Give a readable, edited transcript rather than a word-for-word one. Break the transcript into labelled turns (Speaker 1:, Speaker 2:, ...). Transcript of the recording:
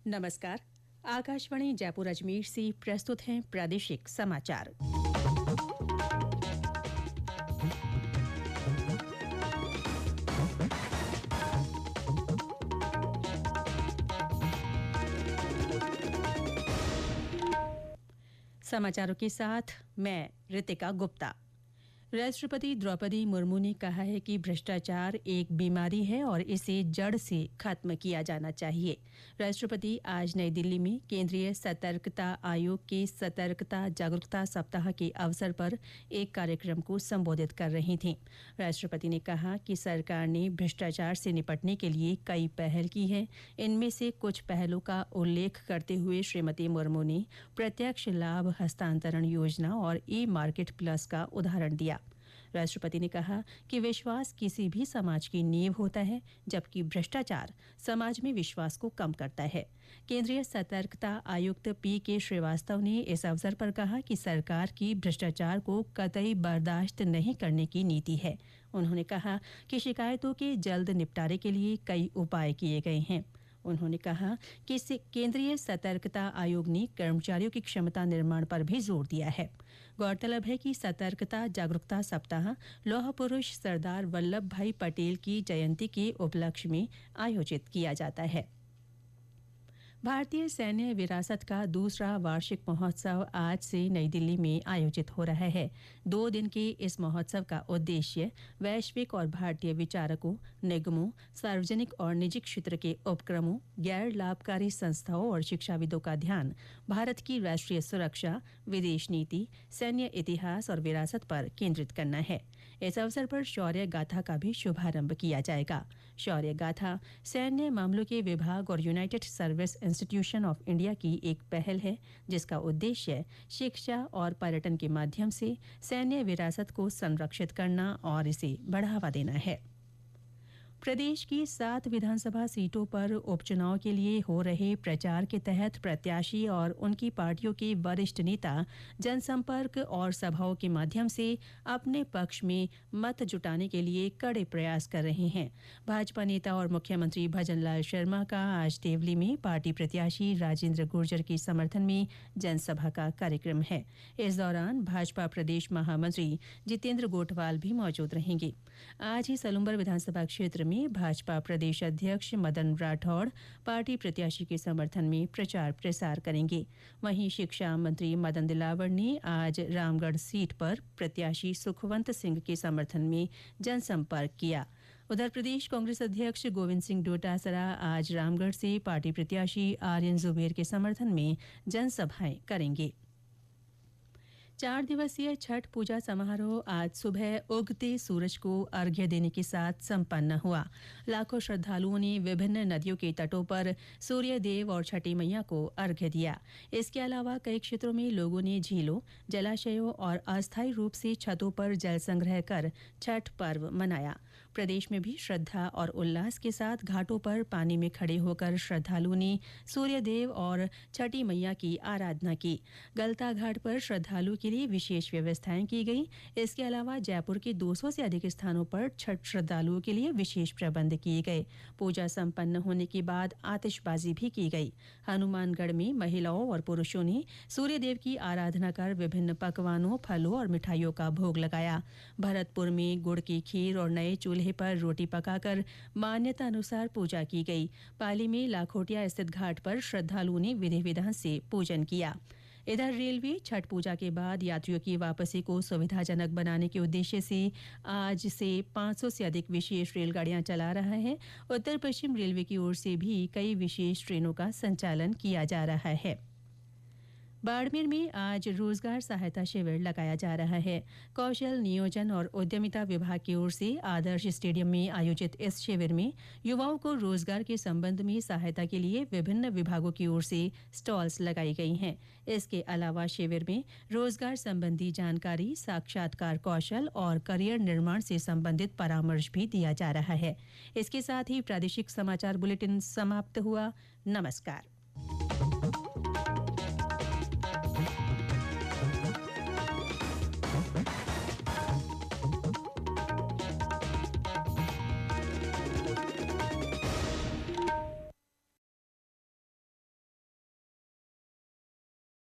Speaker 1: नमस्कार। आकाशवाणी जयपुर अजमेर से प्रस्तुत हैं प्रादेशिक समाचार। समाचारों के साथ मैं रितिका गुप्ता। राष्ट्रपति द्रौपदी मुर्मू ने कहा है कि भ्रष्टाचार एक बीमारी है और इसे जड़ से खत्म किया जाना चाहिए। राष्ट्रपति आज नई दिल्ली में केंद्रीय सतर्कता आयोग के सतर्कता जागरूकता सप्ताह के अवसर पर एक कार्यक्रम को संबोधित कर रही थीं। राष्ट्रपति ने कहा कि सरकार ने भ्रष्टाचार से निपटने के लिए कई पहल की है। इनमें से कुछ पहलों का उल्लेख करते हुए श्रीमती मुर्मू ने प्रत्यक्ष लाभ हस्तांतरण योजना और ई मार्केट प्लस का उदाहरण दिया। राष्ट्रपति ने कहा कि विश्वास किसी भी समाज की नींव होता है, जबकि भ्रष्टाचार समाज में विश्वास को कम करता है। केंद्रीय सतर्कता आयुक्त पी.के. श्रीवास्तव ने इस अवसर पर कहा कि सरकार की भ्रष्टाचार को कतई बर्दाश्त नहीं करने की नीति है। उन्होंने कहा कि शिकायतों के जल्द निपटारे के लिए कई उपाय किए गए हैं। उन्होंने कहा कि केंद्रीय सतर्कता आयोग ने कर्मचारियों की क्षमता निर्माण पर भी जोर दिया है। गौरतलब है कि सतर्कता जागरूकता सप्ताह लौह पुरुष सरदार वल्लभ भाई पटेल की जयंती के उपलक्ष्य में आयोजित किया जाता है। भारतीय सैन्य विरासत का दूसरा वार्षिक महोत्सव आज से नई दिल्ली में आयोजित हो रहा है। 2 दिन के इस महोत्सव का उद्देश्य वैश्विक और भारतीय विचारकों, निगमों, सार्वजनिक और निजी क्षेत्र के उपक्रमों, गैर लाभकारी संस्थाओं और शिक्षाविदों का ध्यान भारत की राष्ट्रीय सुरक्षा, विदेश नीति, सैन्य इतिहास और विरासत पर केंद्रित करना है। इस अवसर पर शौर्य गाथा का भी शुभारंभ किया जाएगा। शौर्य गाथा सैन्य मामलों के विभाग और United service institution of India की एक पहल है, जिसका उद्देश्य शिक्षा और पर्यटन के माध्यम से सैन्य विरासत को संरक्षित करना और इसे बढ़ावा देना है। प्रदेश की 7 विधानसभा सीटों पर उपचुनाव के लिए हो रहे प्रचार के तहत प्रत्याशी और उनकी पार्टियों के वरिष्ठ नेता जनसंपर्क और सभाओं के माध्यम से अपने पक्ष में मत जुटाने के लिए कड़े प्रयास कर रहे हैं। भाजपा नेता और मुख्यमंत्री भजनलाल शर्मा का आज टेवली में पार्टी प्रत्याशी राजेंद्र गुर्जर के समर्थन में जनसभा का कार्यक्रम है। इस दौरान भाजपा प्रदेश महामंत्री जितेंद्र गोठवाल भी मौजूद रहेंगे। आज ही सलुम्बर विधानसभा क्षेत्र में भाजपा प्रदेश अध्यक्ष मदन राठौड़ पार्टी प्रत्याशी के समर्थन में प्रचार प्रसार करेंगे। वहीं शिक्षा मंत्री मदन दिलावर ने आज रामगढ़ सीट पर प्रत्याशी सुखवंत सिंह के समर्थन में जनसंपर्क किया। उधर प्रदेश कांग्रेस अध्यक्ष गोविंद सिंह डोटासरा आज रामगढ़ से पार्टी प्रत्याशी आर्यन जुबेर के समर्थन में जनसभाएं करेंगे। 4 दिवसीय छठ पूजा समारोह आज सुबह उगते सूरज को अर्घ्य देने के साथ संपन्न हुआ। लाखों श्रद्धालुओं ने विभिन्न नदियों के तटों पर सूर्य देव और छठी मैया को अर्घ्य दिया। इसके अलावा कई क्षेत्रों में लोगों ने झीलों, जलाशयों और अस्थायी रूप से छतों पर जल संग्रह कर छठ पर्व मनाया। प्रदेश में भी श्रद्धा और उल्लास के साथ घाटों पर पानी में खड़े होकर श्रद्धालुओं ने सूर्य देव और छठी मैया की आराधना की। गलता घाट पर श्रद्धालुओं के लिए विशेष व्यवस्थाएं की गई। इसके अलावा जयपुर के 200 से अधिक स्थानों पर छठ श्रद्धालुओं के लिए विशेष प्रबंध किए गए। पूजा संपन्न होने के बाद आतिशबाजी भी की गई। हनुमानगढ़ में महिलाओं और पुरुषों ने सूर्य देव की आराधना कर विभिन्न पकवानों, फलों और मिठाइयों का भोग लगाया। भरतपुर में गुड़ की खीर और नए चूल्हे पर रोटी पकाकर मान्यता अनुसार पूजा की गई। पाली में लाखोटिया स्थित घाट पर श्रद्धालुओं ने विधि विधान से पूजन किया। इधर रेलवे छठ पूजा के बाद यात्रियों की वापसी को सुविधाजनक बनाने के उद्देश्य से आज से 500 से अधिक विशेष रेलगाड़ियां चला रहा है। उत्तर पश्चिम रेलवे की ओर से भी कई विशेष ट्रेनों का संचालन किया जा रहा है। बाड़मेर में आज रोजगार सहायता शिविर लगाया जा रहा है। कौशल नियोजन और उद्यमिता विभाग की ओर से आदर्श स्टेडियम में आयोजित इस शिविर में युवाओं को रोजगार के संबंध में सहायता के लिए विभिन्न विभागों की ओर से स्टॉल्स लगाई गई हैं। इसके अलावा शिविर में रोजगार संबंधी जानकारी, साक्षात्कार कौशल और करियर निर्माण से संबंधित परामर्श भी दिया जा रहा है। इसके साथ ही प्रादेशिक समाचार बुलेटिन समाप्त हुआ। नमस्कार।